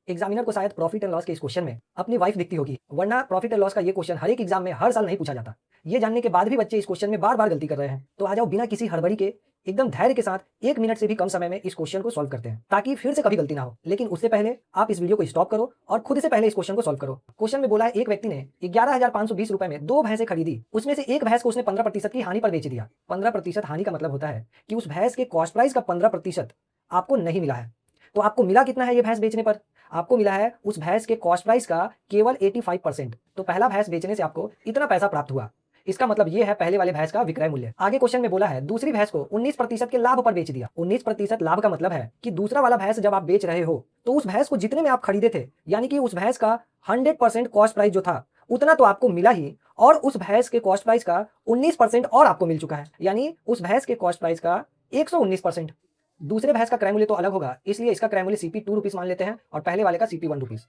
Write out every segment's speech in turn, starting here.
Examiner को शायद profit and loss के इस क्वेश्चन में अपनी वाइफ दिखती होगी, वरना प्रॉफिट एंड लॉस का ये क्वेश्चन हर एक एग्जाम में हर साल नहीं पूछा जाता। ये जानने के बाद भी बच्चे इस क्वेश्चन में बार बार गलती कर रहे हैं। तो आ जाओ बिना किसी हड़बड़ी के एकदम धैर्य के साथ 1 मिनट से भी कम समय में इस क्वेश्चन को सॉल्व करते हैं, ताकि फिर से कभी गलती ना हो। लेकिन उससे पहले आप इस वीडियो को स्टॉप करो और खुद से पहले इस क्वेश्चन को सॉल्व करो। क्वेश्चन में बोला है एक व्यक्ति ने 11,520 रुपए में 2 भैंसें खरीदी, उसमें से एक भैंस को उसने 15% की हानि पर बेच दिया। 15% हानि का मतलब होता है कि उस भैंस के कॉस्ट प्राइस का 15% आपको नहीं मिला है। तो आपको मिला कितना है ये भैंस बेचने पर? आपको मिला है उस भैंस के कॉस्ट प्राइस का केवल 85%। तो पहला भैंस बेचने से आपको इतना पैसा प्राप्त हुआ। इसका मतलब ये है पहले वाले भैंस का विक्रय मूल्य। आगे क्वेश्चन में बोला है दूसरी भैंस को 19% के लाभ पर बेच दिया। 19% लाभ का मतलब है कि दूसरा वाला भैंस जब आप बेच रहे हो तो उस भैंस को जितने में आप खरीदे थे, यानी कि उस भैंस का 100% कॉस्ट प्राइस जो था उतना तो आपको मिला ही, और उस भैंस के कॉस्ट प्राइस का 19% और आपको मिल चुका है, यानी उस भैंस के कॉस्ट प्राइस का 119%। दूसरे भैंस का क्रय मूल्य तो अलग होगा, इसलिए इसका क्रय मूल्य CP 2 रुपीस मान लेते हैं और पहले वाले का CP 1 रुपीस।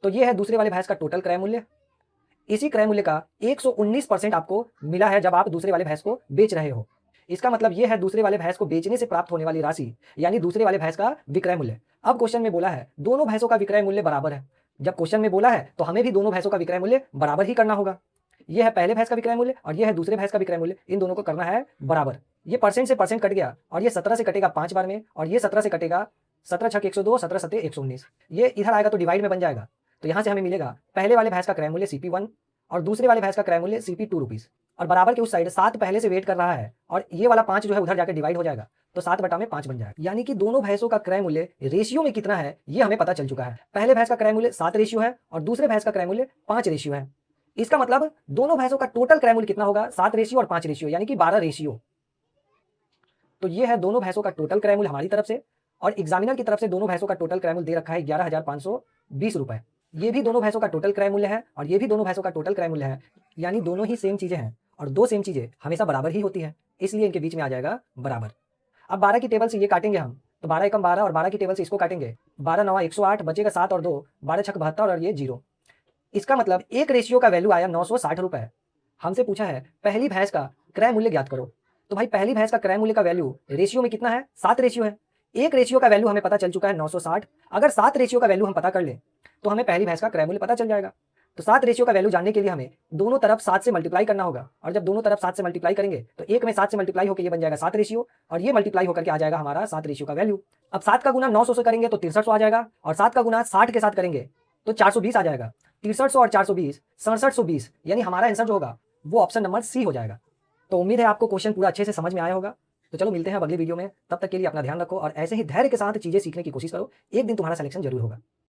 तो ये है दूसरे वाले भैंस का टोटल क्रय मूल्य। इसी क्रय मूल्य का 119% आपको मिला है जब आप दूसरे वाले भैंस को बेच रहे हो। इसका मतलब ये है दूसरे वाले भैंस को बेचने से प्राप्त होने वाली राशि, यानी दूसरे वाले भैंस का विक्रय मूल्य। अब क्वेश्चन में बोला है दोनों भैंसों का विक्रय मूल्य बराबर है। जब क्वेश्चन में बोला है तो हमें भी दोनों भैंसों का विक्रय मूल्य बराबर ही करना होगा। यह है पहले भैंस का विक्रय मूल्य और यह है दूसरे भैंस का विक्रय मूल्य, इन दोनों को करना है बराबर। ये परसेंट से परसेंट कट गया और ये 17 से कटेगा 5 बार में, और ये 17 से कटेगा 17 छक 102, 17 सत्ते 119। ये इधर आएगा तो डिवाइड में बन जाएगा। तो यहाँ से हमें मिलेगा पहले वाले भैंस का क्रय मूल्य CP 1 और दूसरे वाले भैंस का क्रय मूल्य CP 2 रुपीस। और बराबर के उस साइड 7 पहले से वेट कर रहा है और ये वाला 5 जो है उधर जाकर डिवाइड हो जाएगा, तो 7/5 बन जाएगा। यानी कि दोनों भैंसों का क्रय मूल्य रेशियो में कितना है ये हमें पता चल चुका है। पहले भैंस का क्रय मूल्य 7 रेशियो है और दूसरे भैंस का क्रय मूल्य 5 रेशियो है। इसका मतलब दोनों भैंसों का टोटल क्रय मूल्य कितना होगा? 7 रेशियो और 5 रेशियो, यानी कि 12 रेशियो। तो ये है दोनों भैंसों का टोटल क्रय मूल्य हमारी तरफ से, और एग्जामिनर की तरफ से दोनों भैंसों का टोटल क्रय मूल्य दे रखा है 11,520 रुपए। ये भी दोनों भैंसों का टोटल क्रय मूल्य है और ये भी दोनों भैंसों का टोटल क्रय मूल्य है, यानी दोनों ही सेम चीजें हैं और दो सेम चीजें हमेशा बराबर ही होती हैं, इसलिए इनके बीच में आ जाएगा बराबर। अब 12 की टेबल से ये काटेंगे हम, तो 12 एकम 12 और 12 की टेबल से इसको काटेंगे, 12 9 108, बचेगा 7 और 2, 12 छक 72 और ये 0। इसका मतलब एक रेशियो का वैल्यू आया 960 रुपए। हमसे पूछा है पहली भैंस का क्रय मूल्य ज्ञात करो। तो भाई पहली भैंस का क्रय मूल्य का वैल्यू रेशियो में कितना है? 7 रेशियो है। एक रेशियो का वैल्यू हमें पता चल चुका है 960। अगर 7 रेशियो का वैल्यू हम पता कर ले तो हमें पहली भैंस का क्रय मूल्य पता चल जाएगा। तो 7 रेशियो का वैल्यू जानने के लिए हमें दोनों तरफ 7 से मल्टीप्लाई करना होगा, और जब दोनों तरफ 7 से मल्टीप्लाई करेंगे तो एक में 7 से मल्टीप्लाई होकर ये बन जाएगा 7 रेशियो, और ये मल्टीप्लाई होकर के आ जाएगा हमारा 7 रेशियो का वैल्यू। अब 7 का गुना 900 से करेंगे तो 6300 आ जाएगा, और 7 का गुना 60 के साथ करेंगे तो 420 आ जाएगा। 6300 और 420 6720, यानी हमारा आंसर जो होगा वो ऑप्शन नंबर C हो जाएगा। तो उम्मीद है आपको क्वेश्चन पूरा अच्छे से समझ में आया होगा। तो चलो मिलते हैं अब अगली वीडियो में, तब तक के लिए अपना ध्यान रखो और ऐसे ही धैर्य के साथ चीजें सीखने की कोशिश करो। एक दिन तुम्हारा सिलेक्शन जरूर होगा।